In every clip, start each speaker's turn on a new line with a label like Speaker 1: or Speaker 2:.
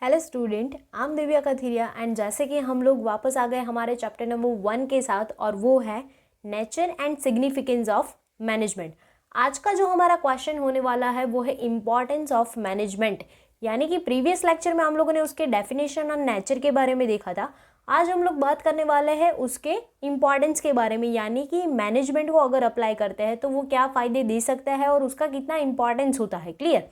Speaker 1: Hello student, I am Divya Kathiria and जैसे कि हम लोग वापस आ गए हमारे चैप्टर नंबर 1 के साथ और वो है nature and significance of management. आज का जो हमारा क्वेश्चन होने वाला है वो है इम्पॉर्टेंस ऑफ मैनेजमेंट। यानी कि प्रीवियस लेक्चर में हम लोगों ने उसके डेफिनेशन और नेचर के बारे में देखा था। आज हम लोग बात करने वाले हैं उसके इम्पॉर्टेंस के बारे में, यानी कि मैनेजमेंट को अगर अप्लाई करते हैं तो वो क्या फ़ायदे दे सकता है और उसका कितना इंपॉर्टेंस होता है। क्लियर।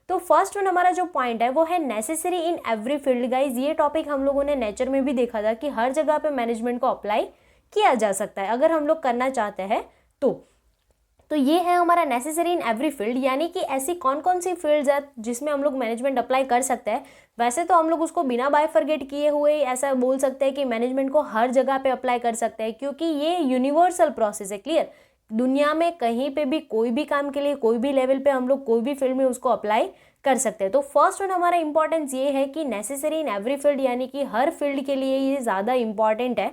Speaker 1: तो फर्स्ट वन हमारा जो पॉइंट है वो है necessary in every field. Guys ये टॉपिक हम लोगों ने नेचर में भी देखा था कि हर जगह पे मैनेजमेंट को अप्लाई किया जा सकता है अगर हम लोग करना चाहते हैं तो ये है हमारा नेसेसरी इन एवरी फील्ड। यानी कि ऐसी कौन कौन सी फील्ड्स है जिसमें हम लोग मैनेजमेंट अप्लाई कर सकते हैं। वैसे तो हम लोग उसको बिना बाइफरगेट किए हुए ऐसा बोल सकते हैं कि मैनेजमेंट को हर जगह पे अप्लाई कर सकते हैं, क्योंकि ये यूनिवर्सल प्रोसेस है। क्लियर। दुनिया में कहीं पे भी कोई भी काम के लिए कोई भी लेवल पे हम लोग कोई भी फील्ड में उसको अप्लाई कर सकते हैं। तो फर्स्ट वन हमारा इंपॉर्टेंस ये है कि नेसेसरी इन एवरी फील्ड, यानी कि हर फील्ड के लिए ये ज़्यादा इंपॉर्टेंट है।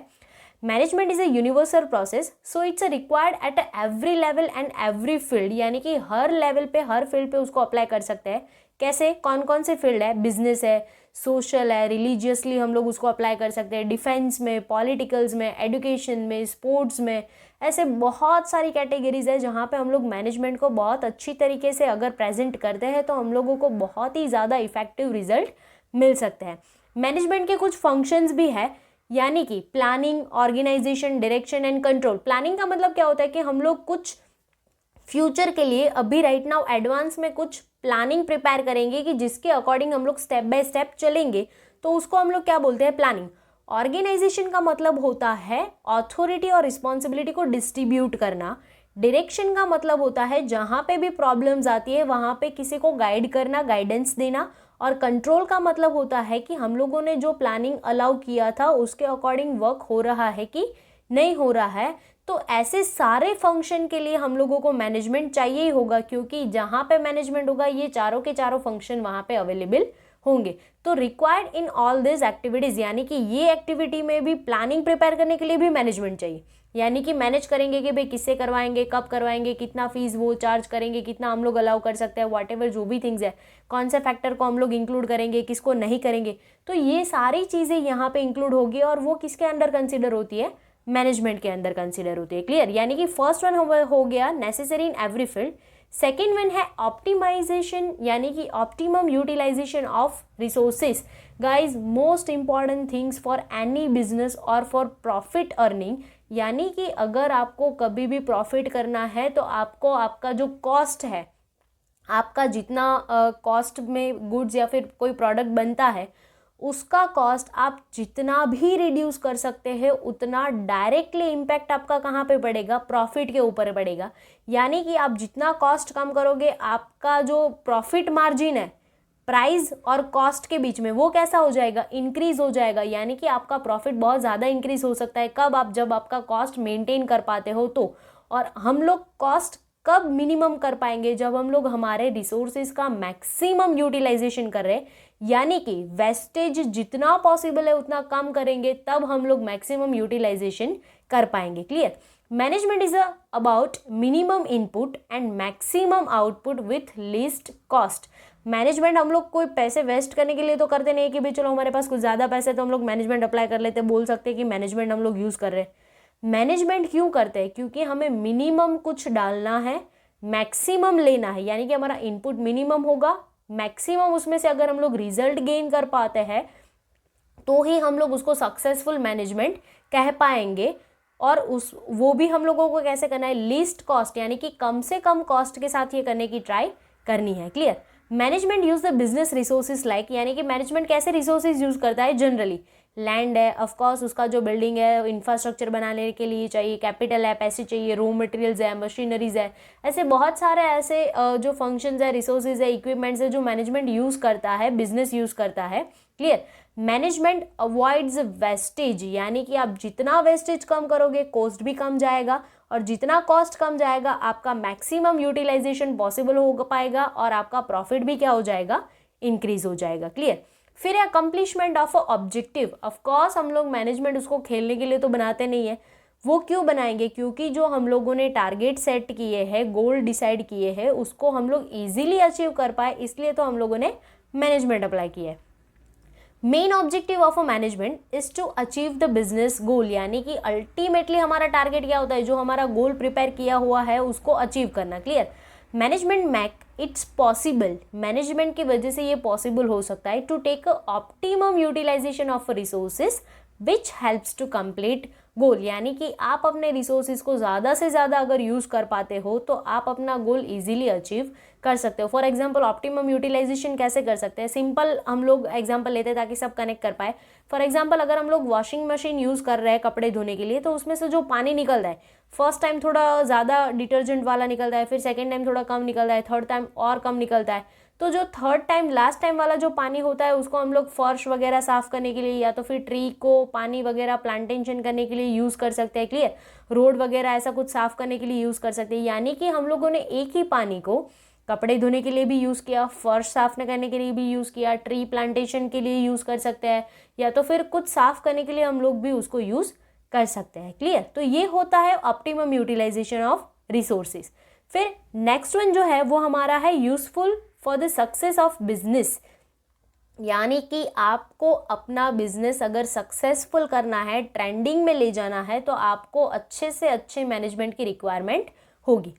Speaker 1: Management is a universal process, so it's required at every level and every field. यानी कि हर लेवल पे हर फील्ड पे उसको अप्लाई कर सकते हैं। कैसे? कौन कौन से फील्ड है? बिजनेस है, सोशल है, रिलीजियसली हम लोग उसको अप्लाई कर सकते हैं, डिफेंस में, पॉलिटिकल्स में, एजुकेशन में, स्पोर्ट्स में। ऐसे बहुत सारी कैटेगरीज है जहाँ पे हम लोग मैनेजमेंट को बहुत अच्छी तरीके से अगर प्रेजेंट करते हैं तो हम लोगों को बहुत ही ज़्यादा इफेक्टिव रिजल्ट मिल सकते हैं। मैनेजमेंट के कुछ फंक्शंस भी है, यानी कि planning, organization, direction and control. Planning का मतलब क्या होता है कि हम लोग कुछ फ्यूचर के लिए अभी राइट नाउ एडवांस में कुछ प्लानिंग प्रिपेयर करेंगे कि जिसके अकॉर्डिंग हम लोग स्टेप बाय स्टेप चलेंगे, तो उसको हम लोग क्या बोलते हैं? प्लानिंग। ऑर्गेनाइजेशन का मतलब होता है अथॉरिटी और रिस्पॉन्सिबिलिटी को डिस्ट्रीब्यूट करना। डायरेक्शन का मतलब होता है जहाँ पे भी प्रॉब्लम्स आती है वहाँ पे किसी को गाइड करना, गाइडेंस देना। और कंट्रोल का मतलब होता है कि हम लोगों ने जो प्लानिंग अलाउ किया था उसके अकॉर्डिंग वर्क हो रहा है कि नहीं हो रहा है। तो ऐसे सारे फंक्शन के लिए हम लोगों को मैनेजमेंट चाहिए ही होगा, क्योंकि जहाँ पे मैनेजमेंट होगा ये चारों के चारों फंक्शन वहाँ पे अवेलेबल होंगे। तो required in all this activities, यानी कि ये एक्टिविटी में भी प्लानिंग प्रिपेयर करने के लिए भी मैनेजमेंट चाहिए। यानी कि मैनेज करेंगे कि भाई किससे करवाएंगे, कब करवाएंगे, कितना फीस वो चार्ज करेंगे, कितना हम लोग अलाउ कर सकते हैं, वॉट एवर जो भी थिंग्स है, कौन से फैक्टर को हम लोग इंक्लूड करेंगे, किसको नहीं करेंगे। तो ये सारी चीज़ें यहाँ पे इंक्लूड होगी और वो किसके अंडर कंसिडर होती है? मैनेजमेंट के अंदर कंसिडर होती है। क्लियर। यानी कि फर्स्ट वन हो गया necessary in every field. Second one है ऑप्टिमाइजेशन, यानी कि optimum utilisation of resources. Guys most important things for any business और फॉर प्रॉफिट अर्निंग। यानी कि अगर आपको कभी भी प्रॉफिट करना है तो आपको आपका जो कॉस्ट है, आपका जितना कॉस्ट में गुड्स या फिर कोई प्रोडक्ट बनता है उसका कॉस्ट आप जितना भी रिड्यूस कर सकते हैं उतना डायरेक्टली इम्पैक्ट आपका कहाँ पे पड़ेगा? प्रॉफिट के ऊपर पड़ेगा। यानी कि आप जितना कॉस्ट कम करोगे आपका जो प्रॉफिट मार्जिन है प्राइस और कॉस्ट के बीच में वो कैसा हो जाएगा? इंक्रीज हो जाएगा। यानी कि आपका प्रॉफिट बहुत ज़्यादा इंक्रीज हो सकता है। कब? आप जब आपका कॉस्ट मेंटेन कर पाते हो तो। और हम लोग कॉस्ट कब मिनिमम कर पाएंगे? जब हम लोग हमारे रिसोर्सेज का मैक्सिमम यूटिलाइजेशन कर रहे हैं, यानी कि वेस्टेज जितना पॉसिबल है उतना कम करेंगे, तब हम लोग मैक्सिमम यूटिलाइजेशन कर पाएंगे। Clear. Management is about minimum input and maximum output with least cost. Management हम लोग कोई पैसे वेस्ट करने के लिए तो करते नहीं कि भाई चलो हमारे पास कुछ ज़्यादा पैसे तो हम लोग मैनेजमेंट अप्लाई कर लेते, बोल सकते हैं कि मैनेजमेंट हम लोग यूज़ कर रहे हैं। मैनेजमेंट क्यों करते हैं? क्योंकि हमें मिनिमम कुछ डालना है, मैक्सिमम लेना है। यानी कि हमारा इनपुट मिनिमम होगा, मैक्सिमम उसमें से अगर हम लोग रिजल्ट गेन कर पाते हैं तो ही हम लोग उसको सक्सेसफुल मैनेजमेंट कह पाएंगे। और वो भी हम लोगों को कैसे करना है? लीस्ट कॉस्ट, यानी कि कम से कम कॉस्ट के साथ ये करने की ट्राई करनी है। Clear. Management use the business resources like, यानी कि मैनेजमेंट कैसे रिसोर्सेज यूज करता है? जनरली लैंड है, ऑफकोर्स उसका जो बिल्डिंग है इंफ्रास्ट्रक्चर बनाने के लिए चाहिए, कैपिटल है, पैसे चाहिए, रॉ मटेरियल्स है, मशीनरीज है, ऐसे बहुत सारे ऐसे जो फंक्शंस है, रिसोर्सेज है, इक्विपमेंट्स है जो मैनेजमेंट यूज़ करता है, बिजनेस यूज़ करता है। क्लियर। मैनेजमेंट अवॉइड्स वेस्टेज, यानी कि आप जितना वेस्टेज कम करोगे कॉस्ट भी कम जाएगा, और जितना कॉस्ट कम जाएगा आपका मैक्सिमम यूटिलाइजेशन पॉसिबल हो पाएगा और आपका प्रॉफिट भी क्या हो जाएगा? इंक्रीज हो जाएगा। क्लियर। फिर है अकम्प्लिशमेंट ऑफ ऑब्जेक्टिव। ऑफकोर्स हम लोग मैनेजमेंट उसको खेलने के लिए तो बनाते नहीं है। वो क्यों बनाएंगे? क्योंकि जो हम लोगों ने टारगेट सेट किए हैं, गोल डिसाइड किए हैं, उसको हम लोग इजीली अचीव कर पाए, इसलिए तो हम लोगों ने मैनेजमेंट अप्लाई किया है। Main objective of a management is to achieve the business goal, यानी कि अल्टीमेटली हमारा टारगेट क्या होता है, जो हमारा गोल प्रिपेयर किया हुआ है उसको अचीव करना। Clear. Management make its possible, management की वजह से ये पॉसिबल हो सकता है to take a optimum utilisation of resources which helps to complete goal, यानी कि आप अपने रिसोर्सेज को ज़्यादा से ज़्यादा अगर यूज़ कर पाते हो तो आप अपना गोल इजीली अचीव कर सकते हो। फॉर एग्जांपल ऑप्टिमम यूटिलाइजेशन कैसे कर सकते हैं, सिंपल हम लोग एग्जांपल लेते हैं ताकि सब कनेक्ट कर पाए। फॉर एग्जांपल अगर हम लोग वॉशिंग मशीन यूज़ कर रहे हैं कपड़े धोने के लिए, तो उसमें से जो पानी निकल रहा है, फर्स्ट टाइम थोड़ा ज़्यादा डिटर्जेंट वाला निकलता है, फिर सेकेंड टाइम थोड़ा कम निकलता है, थर्ड टाइम और कम निकलता है। तो जो थर्ड टाइम लास्ट टाइम वाला जो पानी होता है उसको हम लोग फर्श वगैरह साफ करने के लिए या तो फिर ट्री को पानी वगैरह प्लांटेशन करने के लिए यूज़ कर सकते हैं। क्लियर। रोड वगैरह ऐसा कुछ साफ करने के लिए यूज़ कर सकते हैं, यानी कि हम लोगों ने एक ही पानी को कपड़े धोने के लिए भी यूज़ किया, फर्श साफ करने के लिए भी यूज़ किया, ट्री प्लांटेशन के लिए यूज़ कर सकते हैं, या तो फिर कुछ साफ करने के लिए हम लोग भी उसको यूज़ कर सकते हैं। क्लियर। तो ये होता है ऑप्टिमम यूटिलाइजेशन ऑफ रिसोर्सेज। फिर नेक्स्ट वन जो है वो हमारा है useful for the success of business, यानी कि आपको अपना बिजनेस अगर सक्सेसफुल करना है, ट्रेंडिंग में ले जाना है, तो आपको अच्छे से अच्छे मैनेजमेंट की रिक्वायरमेंट होगी।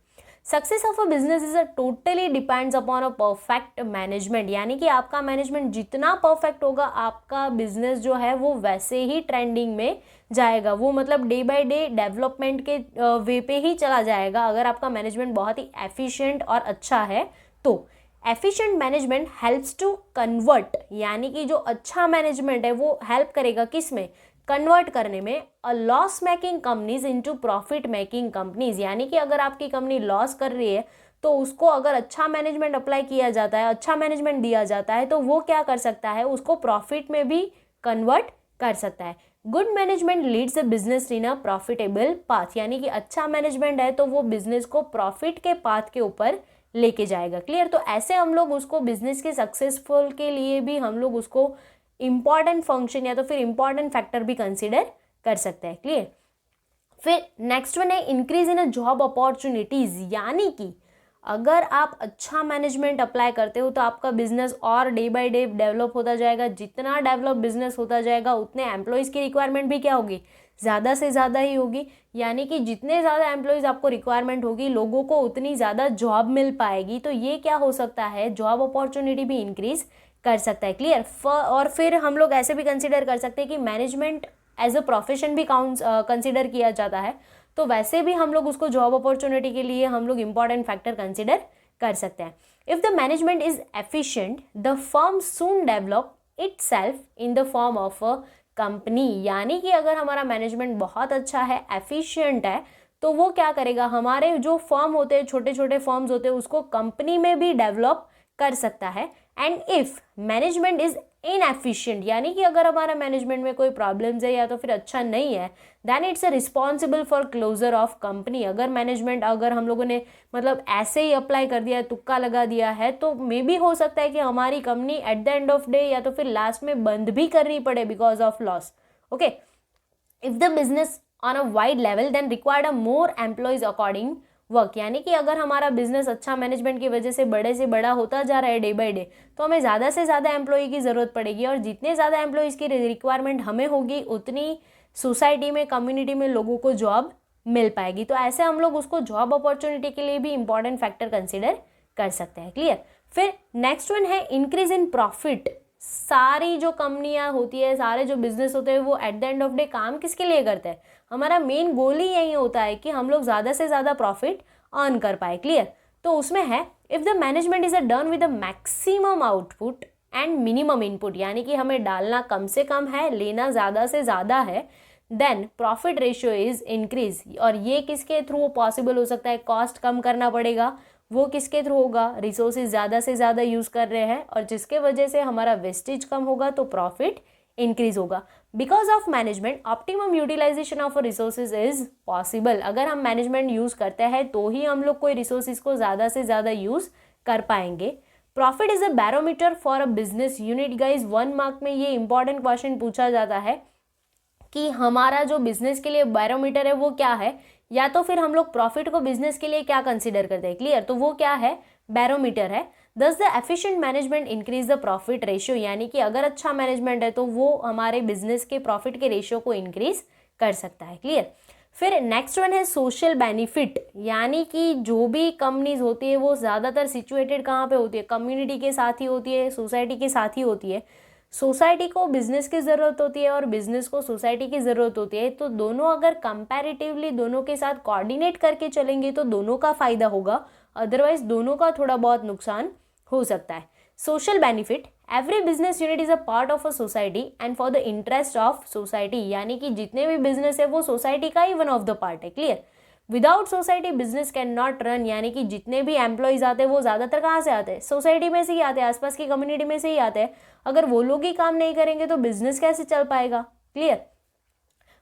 Speaker 1: Success of a business is a totally depends upon a perfect management, यानी कि आपका मैनेजमेंट जितना परफेक्ट होगा आपका बिजनेस जो है वो वैसे ही ट्रेंडिंग में जाएगा, वो मतलब डे बाय डे डेवलपमेंट के वे पे ही चला जाएगा अगर आपका मैनेजमेंट बहुत ही एफिशिएंट और अच्छा है तो। Efficient management helps to convert, यानी कि जो अच्छा मैनेजमेंट है वो हेल्प करेगा किस में, कन्वर्ट करने में, a loss making companies into profit making companies, यानी कि अगर आपकी कंपनी लॉस कर रही है तो उसको अगर अच्छा मैनेजमेंट अप्लाई किया जाता है, अच्छा मैनेजमेंट दिया जाता है, तो वो क्या कर सकता है, उसको प्रॉफिट में भी कन्वर्ट कर सकता है। Good management leads a business in a profitable path, यानी कि अच्छा मैनेजमेंट है तो वो बिजनेस को प्रॉफिट के पाथ के ऊपर लेके जाएगा। क्लियर। तो ऐसे हम लोग उसको बिजनेस के सक्सेसफुल के लिए भी हम लोग उसको इंपॉर्टेंट फंक्शन या तो फिर इंपॉर्टेंट फैक्टर भी कंसिडर कर सकते हैं। क्लियर। फिर नेक्स्ट वन है increase in a job opportunities, यानी कि अगर आप अच्छा मैनेजमेंट अप्लाई करते हो तो आपका बिजनेस और डे बाय डे डेवलप होता जाएगा, जितना डेवलप बिजनेस होता जाएगा उतने एम्प्लॉयज़ की रिक्वायरमेंट भी क्या होगी, ज़्यादा से ज़्यादा ही होगी, यानी कि जितने ज़्यादा एम्प्लॉयज़ आपको रिक्वायरमेंट होगी लोगों को उतनी ज़्यादा जॉब मिल पाएगी, तो ये क्या हो सकता है, जॉब अपॉर्चुनिटी भी इंक्रीज कर सकता है। क्लियर। और फिर हम लोग ऐसे भी कंसिडर कर सकते हैं कि मैनेजमेंट एज अ प्रोफेशन भी कंसिडर किया जाता है, तो वैसे भी हम लोग उसको जॉब अपॉर्चुनिटी के लिए हम लोग इंपॉर्टेंट फैक्टर कंसिडर कर सकते हैं। If the management is efficient the firm soon develop itself in the form of a company, यानी कि अगर हमारा मैनेजमेंट बहुत अच्छा है, एफिशिएंट है, तो वो क्या करेगा, हमारे जो फर्म होते हैं, छोटे छोटे फर्म्स होते हैं, उसको कंपनी में भी डेवलप कर सकता है। And if management is inefficient, यानी कि अगर हमारा मैनेजमेंट में कोई प्रॉब्लम्स है या तो फिर अच्छा नहीं है, then it's a responsible for closure of company. अगर मैनेजमेंट अगर हम लोगों ने मतलब ऐसे ही अप्लाई कर दिया है, तुक्का लगा दिया है, तो मे बी हो सकता है कि हमारी company at the end of day या तो फिर लास्ट में बंद भी करनी पड़े because of loss. Okay. If the business on a wide level then required a more employees according work, यानी कि अगर हमारा बिजनेस अच्छा मैनेजमेंट की वजह से बड़ा होता जा रहा है डे बाय डे, तो हमें ज़्यादा से ज़्यादा एम्प्लॉय की ज़रूरत पड़ेगी, और जितने ज़्यादा एम्प्लॉयज़ की रिक्वायरमेंट हमें होगी उतनी सोसाइटी में, कम्युनिटी में लोगों को जॉब मिल पाएगी। तो ऐसे हम लोग उसको जॉब अपॉर्चुनिटी के लिए भी इंपॉर्टेंट फैक्टर कंसिडर कर सकते हैं। क्लियर। फिर नेक्स्ट वन है इंक्रीज इन प्रॉफिट। सारी जो कंपनियां होती है, सारे जो बिजनेस होते हैं, वो eight the end of day काम किसके लिए करते हैं, हमारा मेन गोल ही यही होता है कि हम लोग ज़्यादा से ज़्यादा प्रॉफिट अर्न कर पाए। क्लियर। तो उसमें है if the management is a done with the maximum output and minimum input, यानी कि हमें डालना कम से कम है, लेना ज़्यादा से ज़्यादा है, then profit ratio is increase. और ये किसके थ्रू पॉसिबल हो सकता है, कॉस्ट कम करना पड़ेगा, वो किसके थ्रू होगा, रिसोर्सेज ज़्यादा से ज़्यादा यूज़ कर रहे हैं, और जिसके वजह से हमारा वेस्टेज कम होगा तो प्रॉफिट इंक्रीज होगा। Because of management optimum utilisation of resources is possible. अगर हम मैनेजमेंट यूज़ करते हैं तो ही हम लोग कोई रिसोर्सेज को ज़्यादा से ज़्यादा यूज़ कर पाएंगे। Profit is a barometer for a business unit. Guys 1 mark में ये इंपॉर्टेंट क्वेश्चन पूछा जाता है कि हमारा जो बिजनेस के लिए बैरोमीटर है वो क्या है, या तो फिर हम लोग प्रॉफिट को बिजनेस के लिए क्या कंसिडर करते हैं। क्लियर। तो वो क्या है, बैरोमीटर है। दस the efficient management increase the profit ratio, यानी कि अगर अच्छा मैनेजमेंट है तो वो हमारे बिजनेस के प्रॉफिट के रेशियो को इंक्रीज कर सकता है। क्लियर। फिर नेक्स्ट वन है सोशल बेनिफिट, यानी कि जो भी कंपनीज होती है वो ज़्यादातर सिचुएटेड कहाँ पे होती है, कम्युनिटी के साथ ही होती है, सोसाइटी के साथ ही होती है। सोसाइटी को बिजनेस की ज़रूरत होती है और बिजनेस को सोसाइटी की ज़रूरत होती है, तो दोनों अगर कंपैरेटिवली दोनों के साथ कोऑर्डिनेट करके चलेंगे तो दोनों का फ़ायदा होगा, अदरवाइज दोनों का थोड़ा बहुत नुकसान हो सकता है। Social benefit, every business unit is a part of a society and for the interest of society, यानी कि जितने भी बिजनेस है वो सोसाइटी का ही वन ऑफ द पार्ट है। Clear. Without society business can not run, यानी कि जितने भी एम्प्लॉयज आते हैं वो ज़्यादातर कहाँ से आते हैं, सोसाइटी में से ही आते हैं, आसपास की कम्युनिटी में से ही आते हैं। अगर वो लोग ही काम नहीं करेंगे तो बिजनेस कैसे चल पाएगा। Clear.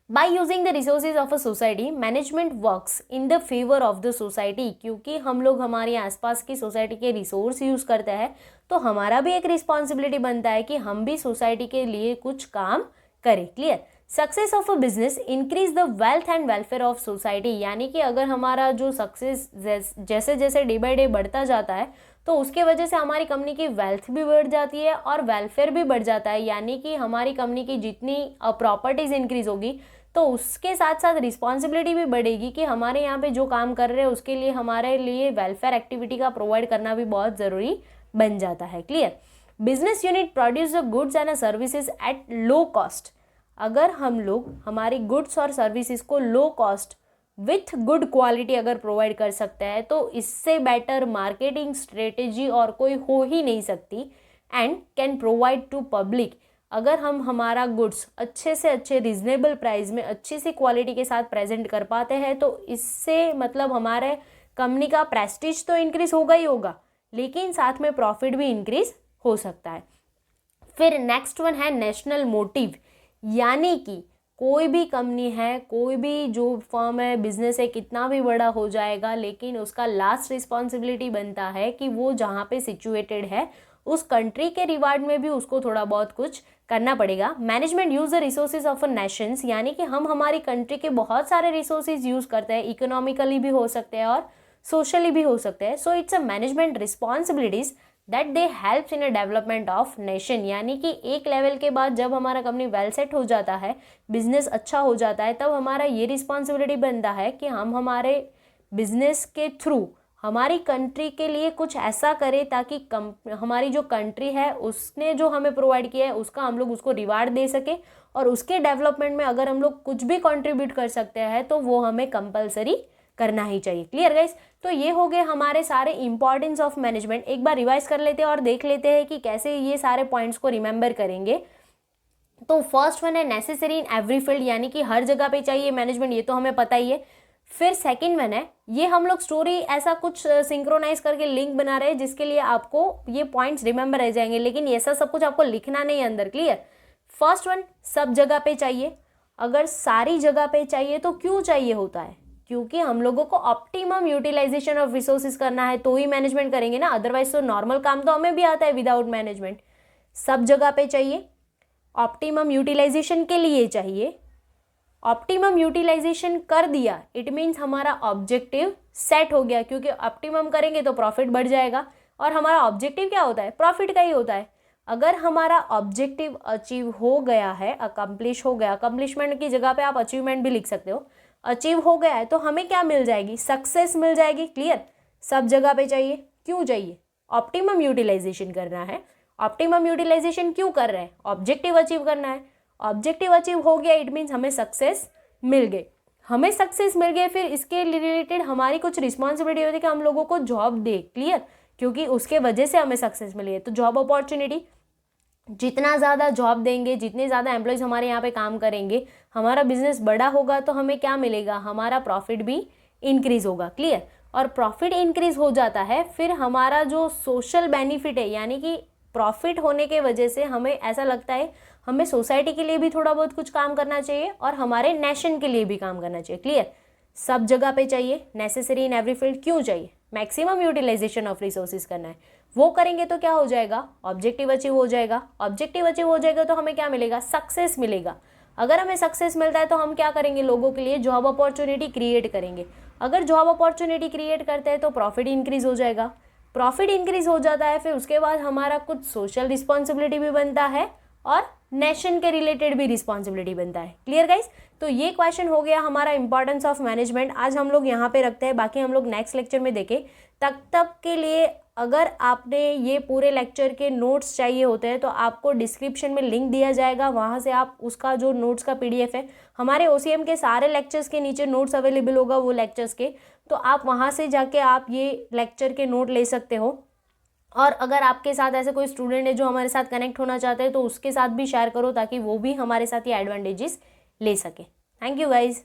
Speaker 1: By using the resources of a society management works in the favour of the society, क्योंकि हम लोग हमारे आसपास की सोसाइटी के रिसोर्स यूज़ करते हैं तो हमारा भी एक रिस्पॉन्सिबिलिटी बनता है कि हम भी सोसाइटी के लिए कुछ काम करें। Clear. Success of a business increase the wealth and welfare of society, यानी कि अगर हमारा जो सक्सेस जैसे जैसे डे बाय डे बढ़ता जाता है तो उसके वजह से हमारी कंपनी की वेल्थ भी बढ़ जाती है और वेलफेयर भी बढ़ जाता है, यानी कि हमारी कंपनी की जितनी प्रॉपर्टीज इंक्रीज होगी तो उसके साथ साथ रिस्पॉन्सिबिलिटी भी बढ़ेगी कि हमारे यहाँ पे जो काम कर रहे हैं उसके लिए हमारे लिए वेलफेयर एक्टिविटी का प्रोवाइड करना भी बहुत ज़रूरी बन जाता है। Clear. Business unit produce the goods and services at low cost, अगर हम लोग हमारी गुड्स और सर्विसेज को low cost with good quality अगर प्रोवाइड कर सकते हैं तो इससे बेटर मार्केटिंग स्ट्रेटेजी और कोई हो ही नहीं सकती and can provide to public. अगर हम हमारा गुड्स अच्छे से अच्छे रीजनेबल प्राइस में अच्छी सी क्वालिटी के साथ प्रेजेंट कर पाते हैं तो इससे मतलब हमारे कंपनी का प्रेस्टीज तो इंक्रीज होगा ही होगा, लेकिन साथ में प्रॉफिट भी इंक्रीज हो सकता है। फिर नेक्स्ट वन है नेशनल मोटिव, यानी कि कोई भी कंपनी है, कोई भी जो फर्म है, बिजनेस है, कितना भी बड़ा हो जाएगा लेकिन उसका लास्ट रिस्पॉन्सिबिलिटी बनता है कि वो जहाँ पे सिचुएटेड है उस कंट्री के रिवार्ड में भी उसको थोड़ा बहुत कुछ करना पड़ेगा। Management use the resources of a Nations, यानी कि हम हमारी कंट्री के बहुत सारे रिसोर्सेज यूज करते हैं, इकोनॉमिकली भी हो सकते हैं और सोशली भी हो सकते हैं। So it's a management responsibilities that they helps in a development of nation, यानी कि एक लेवल के बाद जब हमारा कंपनी वेल सेट हो जाता है, बिजनेस अच्छा हो जाता है, तब हमारा ये रिस्पॉन्सिबिलिटी बनता है कि हम हमारे बिजनेस के थ्रू हमारी कंट्री के लिए कुछ ऐसा करें ताकि हमारी जो कंट्री है उसने जो हमें प्रोवाइड किया है उसका हम लोग उसको रिवार्ड दे सके और उसके डेवलपमेंट में अगर हम लोग कुछ भी कंट्रीब्यूट कर सकते हैं तो वो हमें कंपलसरी करना ही चाहिए। Clear guys. तो ये हो गए हमारे सारे इंपॉर्टेंस ऑफ मैनेजमेंट। एक बार रिवाइज कर लेते हैं और देख लेते हैं कि कैसे ये सारे पॉइंट्स को रिमेंबर करेंगे। तो फर्स्ट वन है नेसेसरी इन एवरी फील्ड, यानी कि हर जगह पे चाहिए मैनेजमेंट, ये तो हमें पता ही है। फिर सेकंड वन है, ये हम लोग स्टोरी ऐसा कुछ सिंक्रोनाइज करके लिंक बना रहे हैं जिसके लिए आपको ये पॉइंट्स रिमेंबर रह जाएंगे, लेकिन ऐसा सब कुछ आपको लिखना नहीं है अंदर। क्लियर। फर्स्ट वन, सब जगह पे चाहिए। अगर सारी जगह पे चाहिए तो क्यों चाहिए होता है, क्योंकि हम लोगों को ऑप्टिमम यूटिलाइजेशन ऑफ रिसोर्सेज करना है तो ही मैनेजमेंट करेंगे ना, अदरवाइज तो नॉर्मल काम तो हमें भी आता है विदाउट मैनेजमेंट। सब जगह पे चाहिए, ऑप्टिमम यूटिलाइजेशन के लिए चाहिए। ऑप्टिमम यूटिलाइजेशन कर दिया इट मीन्स हमारा ऑब्जेक्टिव सेट हो गया, क्योंकि ऑप्टिमम करेंगे तो प्रॉफिट बढ़ जाएगा और हमारा ऑब्जेक्टिव क्या होता है, प्रॉफिट का ही होता है। अगर हमारा ऑब्जेक्टिव अचीव हो गया है, अकम्प्लिश हो गया, अकम्प्लिशमेंट की जगह पे आप अचीवमेंट भी लिख सकते हो, अचीव हो गया है तो हमें क्या मिल जाएगी, सक्सेस मिल जाएगी। क्लियर। सब जगह पे चाहिए, क्यों चाहिए, ऑप्टिमम यूटिलाइजेशन करना है। ऑप्टिमम यूटिलाइजेशन क्यों कर रहे हैं, ऑब्जेक्टिव अचीव करना है। ऑब्जेक्टिव अचीव हो गया इट मीन्स हमें सक्सेस मिल गई, हमें सक्सेस मिल गए। फिर इसके रिलेटेड हमारी कुछ रिस्पॉन्सिबिलिटी होती है कि हम लोगों को जॉब दे। क्लियर। क्योंकि उसके वजह से हमें सक्सेस मिली है, तो जॉब अपॉर्चुनिटी, जितना ज़्यादा जॉब देंगे, जितने ज़्यादा एम्प्लॉयज़ हमारे यहाँ पे काम करेंगे, हमारा बिजनेस बड़ा होगा तो हमें क्या मिलेगा, हमारा प्रॉफिट भी इंक्रीज होगा। क्लियर। और प्रॉफिट इंक्रीज हो जाता है, फिर हमारा जो सोशल बेनिफिट है, यानी कि प्रॉफिट होने के वजह से हमें ऐसा लगता है हमें सोसाइटी के लिए भी थोड़ा बहुत कुछ काम करना चाहिए और हमारे नेशन के लिए भी काम करना चाहिए। क्लियर। सब जगह पे चाहिए, नेसेसरी इन एवरी फील्ड, क्यों चाहिए, मैक्सिमम यूटिलाइजेशन ऑफ रिसोर्सेज करना है, वो करेंगे तो क्या हो जाएगा, ऑब्जेक्टिव अचीव हो जाएगा। ऑब्जेक्टिव अचीव हो जाएगा तो हमें क्या मिलेगा, सक्सेस मिलेगा। अगर हमें सक्सेस मिलता है तो हम क्या करेंगे, लोगों के लिए जॉब अपॉर्चुनिटी क्रिएट करेंगे। अगर जॉब अपॉर्चुनिटी क्रिएट करते हैं तो प्रॉफिट इंक्रीज हो जाएगा, प्रॉफिट इंक्रीज हो जाता है, फिर उसके बाद हमारा कुछ सोशल रिस्पॉन्सिबिलिटी भी बनता है और नेशन के रिलेटेड भी रिस्पॉन्सिबिलिटी बनता है। Clear guys? तो ये क्वेश्चन हो गया हमारा इंपॉर्टेंस ऑफ मैनेजमेंट। आज हम लोग यहाँ पे रखते हैं, बाकी हम लोग नेक्स्ट लेक्चर में देखें। तब के लिए अगर आपने ये पूरे लेक्चर के नोट्स चाहिए होते हैं तो आपको डिस्क्रिप्शन में लिंक दिया जाएगा, वहाँ से आप उसका जो नोट्स का PDF है, हमारे OCM के सारे लेक्चर्स के नीचे नोट्स अवेलेबल होगा वो लेक्चर्स के, तो आप वहाँ से जाके आप ये लेक्चर के नोट ले सकते हो। और अगर आपके साथ ऐसे कोई स्टूडेंट है जो हमारे साथ कनेक्ट होना चाहते हैं तो उसके साथ भी शेयर करो ताकि वो भी हमारे साथ ये एडवांटेजेस ले सके। Thank you guys.